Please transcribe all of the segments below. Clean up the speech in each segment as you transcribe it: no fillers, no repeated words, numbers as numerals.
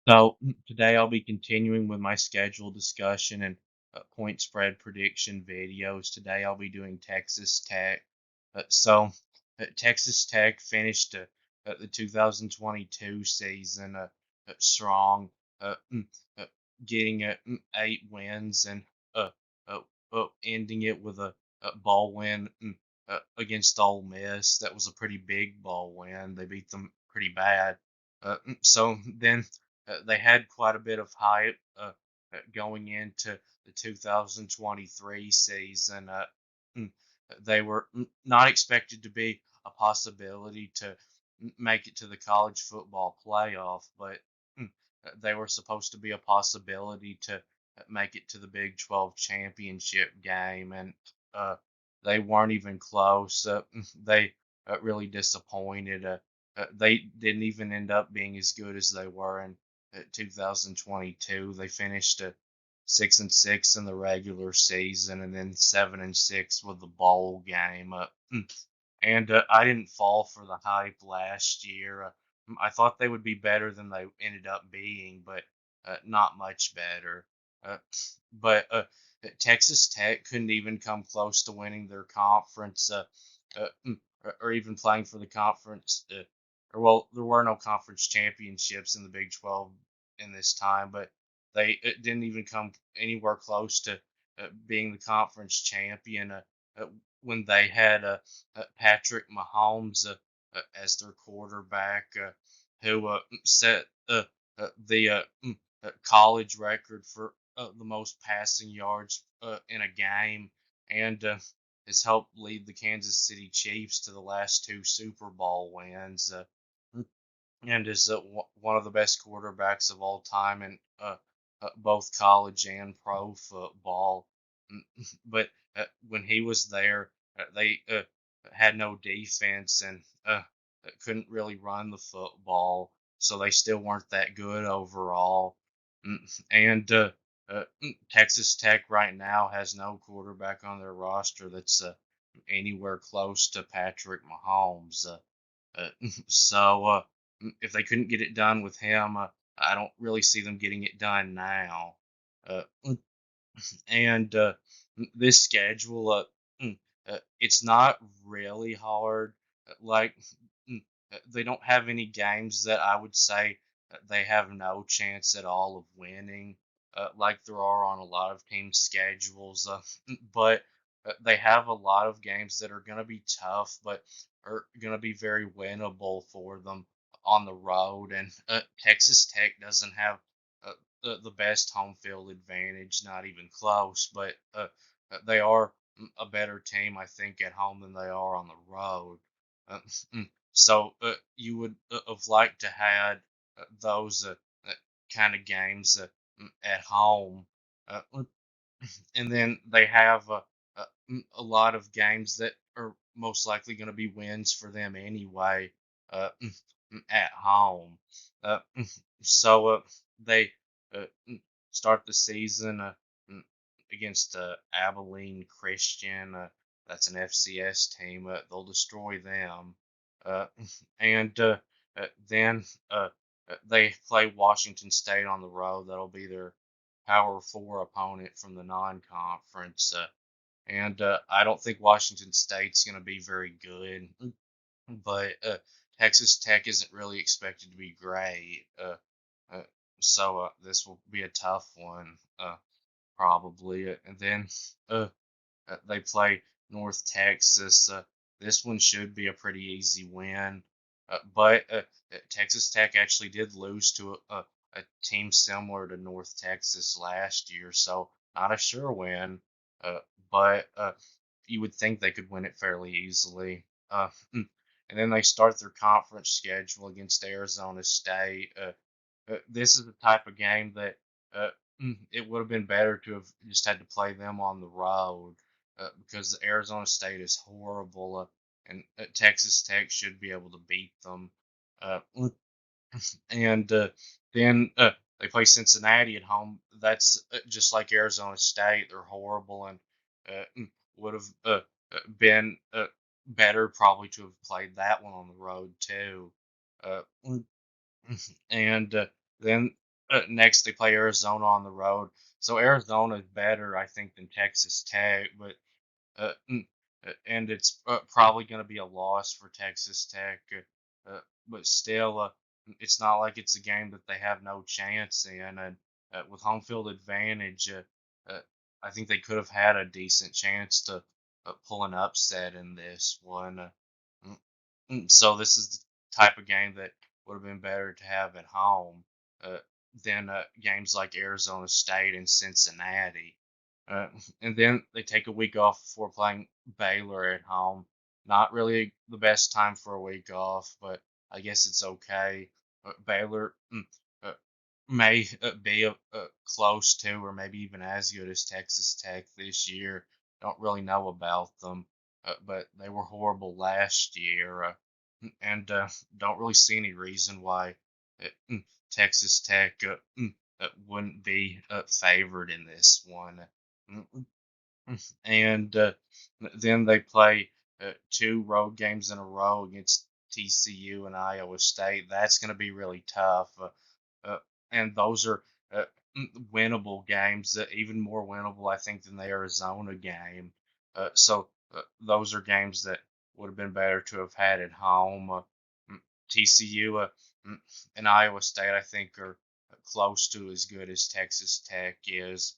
Today I'll be continuing with my schedule discussion and point spread prediction videos. Today I'll be doing Texas Tech. Texas Tech finished the 2022 season strong, uh, mm, uh, getting 8 wins and uh, uh, ending it with a ball win against Ole Miss. That was a pretty big ball win. They beat them pretty bad. Then they had quite a bit of hype going into the 2023 season. Mm, they were not expected to be a possibility to make it to the college football playoff, but they were supposed to be a possibility to make it to the Big 12 championship game, and uh, they weren't even close. They really disappointed. They didn't even end up being as good as they were in 2022. They finished 6-6 in the regular season, and then 7-6 with the bowl game. And I didn't fall for the hype last year. I thought they would be better than they ended up being, but not much better. Uh, but Texas Tech couldn't even come close to winning their conference, or even playing for the conference. Or well, there were no conference championships in the Big 12 in this time, but they didn't even come anywhere close to being the conference champion uh, when they had Patrick Mahomes as their quarterback, who set the college record for the most passing yards in a game, and has helped lead the Kansas City Chiefs to the last two Super Bowl wins, and is one of the best quarterbacks of all time in both college and pro football. But when he was there, they had no defense and couldn't really run the football, so they still weren't that good overall. And Texas Tech right now has no quarterback on their roster that's anywhere close to Patrick Mahomes. Uh, so if they couldn't get it done with him, I don't really see them getting it done now. Uh, and This schedule, it's not really hard. Like they don't have any games that I would say they have no chance at all of winning, like there are on a lot of team schedules. But They have a lot of games that are going to be tough, but are going to be very winnable for them on the road. And Texas Tech doesn't have the best home field advantage, not even close. But They are a better team, I think, at home than they are on the road. Uh, you would have liked to had those kind of games at home, uh, and then they have a lot of games that are most likely going to be wins for them anyway at home. Uh, so they uh, start the season mm, against Abilene Christian. That's an FCS team. They'll destroy them. Uh, and then They play Washington State on the road. That'll be their Power Four opponent from the non-conference. And I don't think Washington State's going to be very good, but Texas Tech isn't really expected to be great. Uh, this will be a tough one, probably. And then They play North Texas. This one should be a pretty easy win. Texas Tech actually did lose to a team similar to North Texas last year, so not a sure win. Uh, but You would think they could win it fairly easily. And then they start their conference schedule against Arizona State. This is the type of game that uh, it would have been better to have just had to play them on the road because Arizona State is horrible, and Texas Tech should be able to beat them. Uh, and then They play Cincinnati at home. That's just like Arizona State. They're horrible and would have been better probably to have played that one on the road too. Uh, and then next they play Arizona on the road. So Arizona is better, I think, than Texas Tech, but and it's probably going to be a loss for Texas Tech. But still, it's not like it's a game that they have no chance in. And with home field advantage, I think they could have had a decent chance to pull an upset in this one. Mm, so this is the type of game that would have been better to have at home uh, than games like Arizona State and Cincinnati. Uh, and then they take a week off before playing Baylor at home. Not really the best time for a week off, but I guess it's okay. Baylor uh, may be close to, or maybe even as good as Texas Tech this year. Don't really know about them, but they were horrible last year, and don't really see any reason why Texas Tech wouldn't be favored in this one. Mm, and then they play two road games in a row against TCU and Iowa State. That's going to be really tough, uh, and those are uh, winnable games, even more winnable, I think, than the Arizona game. So those are games that would have been better to have had at home. TCU mm, and Iowa State, I think, are close to as good as Texas Tech is.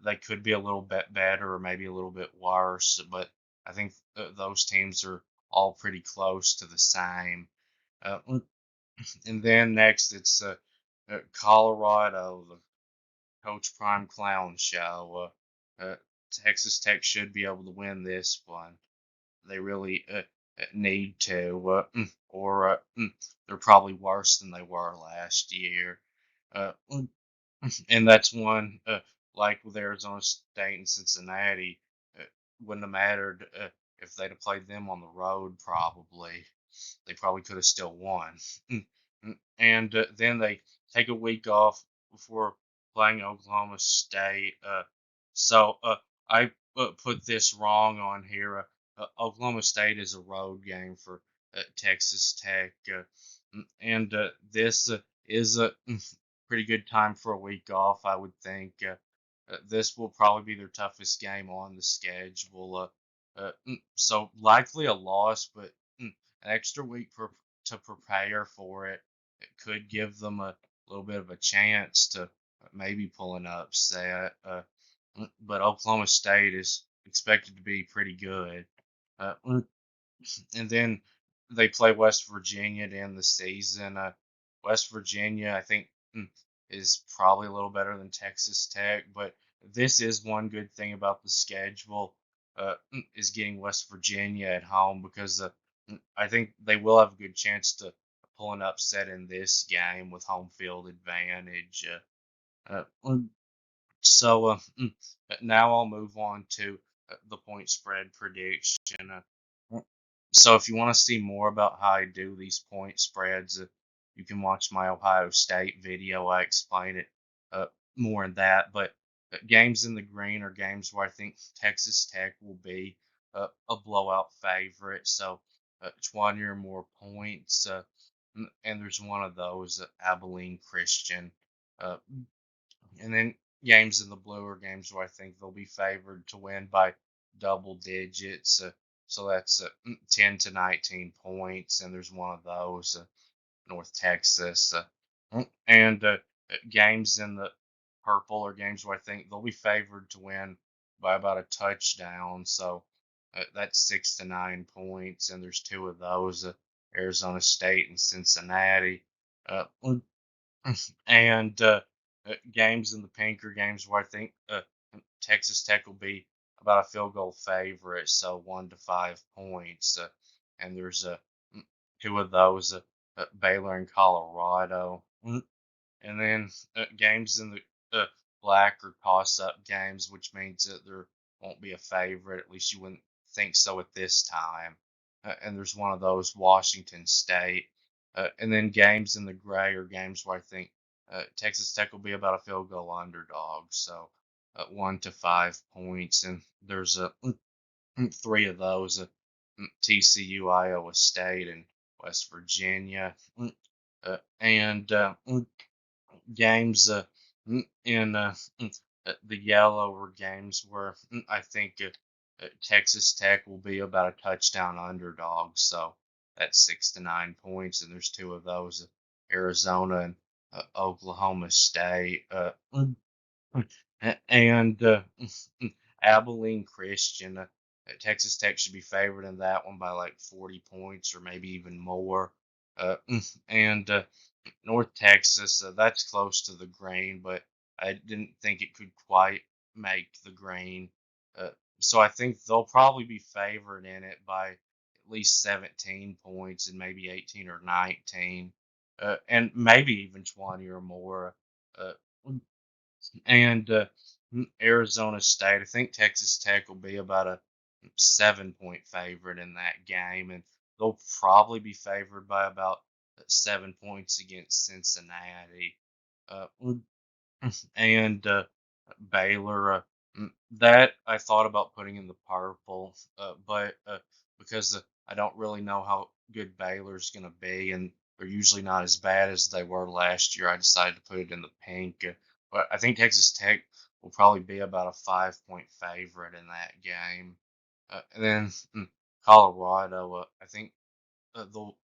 They could be a little bit better or maybe a little bit worse, but I think those teams are all pretty close to the same. And then next it's Colorado, the Coach Prime Clown Show. Texas Tech should be able to win this one. They really need to, they're probably worse than they were last year. And that's one like with Arizona State and Cincinnati, uh, wouldn't have mattered if they'd have played them on the road. Probably they probably could have still won. And then they take a week off before playing Oklahoma State. So I put this wrong on here. Oklahoma State is a road game for Texas Tech, and this is a pretty good time for a week off, I would think. This will probably be their toughest game on the schedule. So likely a loss, but an extra week to prepare for it. It could give them a little bit of a chance to maybe pull an upset. But Oklahoma State is expected to be pretty good. And then they play West Virginia to end the season. West Virginia, I think, is probably a little better than Texas Tech, but this is one good thing about the schedule is getting West Virginia at home because I think they will have a good chance to pull an upset in this game with home field advantage. Now I'll move on to the point spread prediction. So if you want to see more about how I do these point spreads, you can watch my Ohio State video. I explain it uh, more in that. But games in the green are games where I think Texas Tech will be a blowout favorite. So 20 or more points. And there's one of those, Abilene Christian. Uh, and then games in the blue are games where I think they'll be favored to win by double digits. So that's 10 to 19 points, and there's one of those, North Texas. And games in the purple are games where I think they'll be favored to win by about a touchdown. So that's 6 to 9 points, and there's two of those, Arizona State and Cincinnati. Uh, and games in the pink are games where I think Texas Tech will be about a field goal favorite, so 1 to 5 points. And there's two of those, Baylor and Colorado. And then games in the black or toss-up games, which means that there won't be a favorite. At least you wouldn't think so at this time. And there's one of those, Washington State. And then games in the gray are games where I think Texas Tech will be about a field goal underdog, so 1 to 5 points. And there's three of those, TCU, Iowa State, and West Virginia. And games in the yellower games where I think Texas Tech will be about a touchdown underdog. So that's 6 to 9 points, and there's two of those: Arizona and Oklahoma State. And Abilene Christian. Texas Tech should be favored in that one by like 40 points or maybe even more. And North Texas, that's close to the green, but I didn't think it could quite make the green. Uh, so I think they'll probably be favored in it by at least 17 points and maybe 18 or 19, and maybe even 20 or more. Uh, and Arizona State. I think Texas Tech will be about a 7 point favorite in that game, and they'll probably be favored by about 7 points against Cincinnati. Uh, and Baylor. That I thought about putting in the purple, but because I don't really know how good Baylor's going to be, and they're usually not as bad as they were last year, I decided to put it in the pink. But I think Texas Tech will probably be about a 5 point favorite in that game. And then Colorado, I think they'll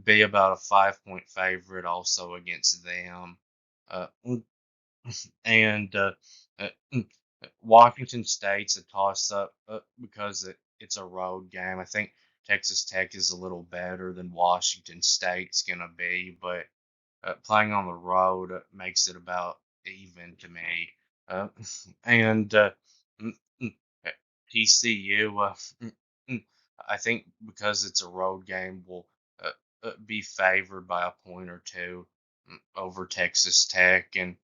be about a 5 point favorite also against them. Uh, and Washington State's a toss up because it's a road game. I think Texas Tech is a little better than Washington State's going to be, but playing on the road makes it about even to me. Uh, and mm, mm, TCU, I think because it's a road game, will be favored by a point or two over Texas Tech. And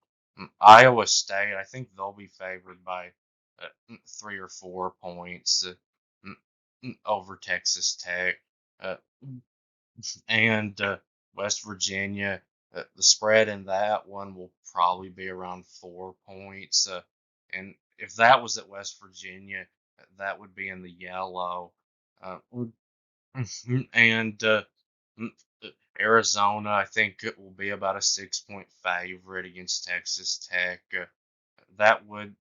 Iowa State, I think they'll be favored by 3 or 4 points over Texas Tech. Uh, and West Virginia, the spread in that one will probably be around 4 points. And if that was at West Virginia, that would be in the yellow. Uh, and mm, Arizona, I think it will be about a 6 point favorite against Texas Tech. That would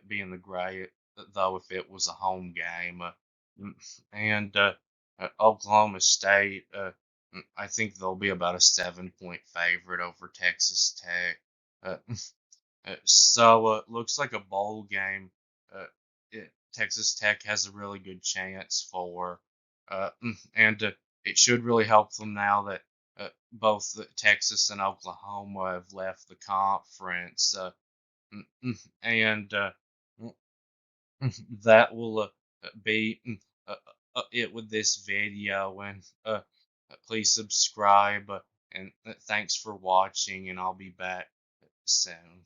be in the gray, though, if it was a home game. Mm, and Oklahoma State, I think they'll be about a 7 point favorite over Texas Tech. Uh, so looks like a bowl game. Texas Tech has a really good chance for, and it should really help them now that both Texas and Oklahoma have left the conference. And that will be it with this video. And please subscribe. And thanks for watching. And I'll be back soon.